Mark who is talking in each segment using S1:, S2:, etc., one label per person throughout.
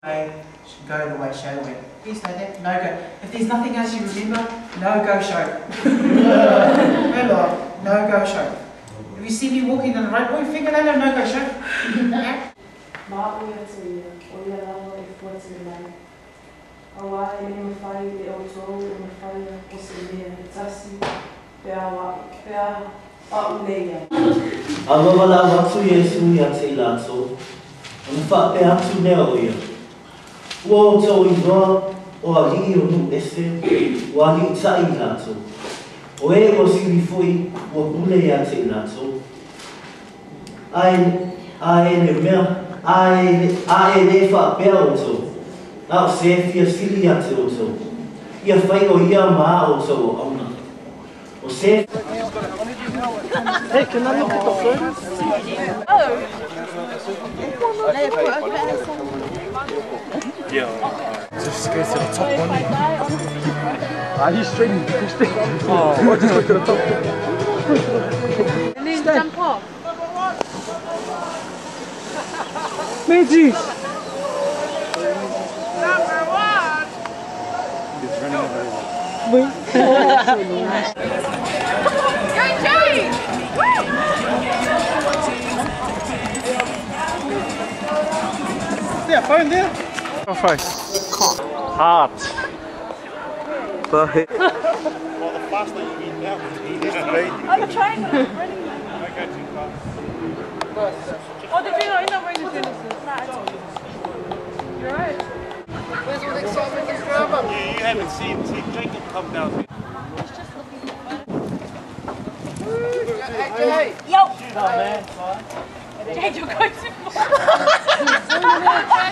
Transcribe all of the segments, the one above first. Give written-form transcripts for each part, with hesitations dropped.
S1: Should go the way Show went. You stay there, no go. If there's nothing else you remember, no go Show. No go Show. If you see me walking down the road, point finger, no go Show.
S2: Māui atu ia, o ia lawa e fuatu nei. Awa e me mawhai e o tōu e mawhai o se mea e tasi, pēa au nei ia.
S3: Awawala watu Yesu ia te lato, o na wha pēa atu nea o ia. Ua o tōu I noa, o a rii o nu ese, o a rii tai lato. O e o siri fui, o pule ia te lato. Ai ne mea, ai ne wha pēa o tōu. Nā o se fia sili ate o tōu. Ia whai o ia maa o tōu o auna. O se...
S4: Hey, can I look at the photos?
S5: Oh!
S4: Yeah. Just go to the top one. He's stringing. Oh, I just look at the top.
S5: And then jump off.
S4: Meiji!
S5: Number one!
S4: He's running away.
S5: Go Joey!
S4: Yeah, phone there. Oh, face. Heart. The hit.
S6: Well, the faster you get now, he needs to be.
S5: I'm trying to running.
S6: Don't go too fast.
S5: Oh, did you not end up wearing the Genesis? You're right.
S6: Where's all the excitement in drama? Yeah, you haven't seen Jacob come down here.
S5: Hey, yo!
S6: Oh, man,
S5: Jay, you're going too far.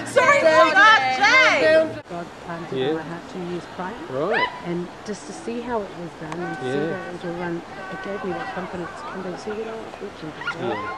S5: Sorry, God, Jay!
S7: God planted my heart to use prayer.
S4: Right.
S7: And just to see how it was done and see that it will run, it gave me that confidence to come and see, you know, it's reaching.
S4: Yeah.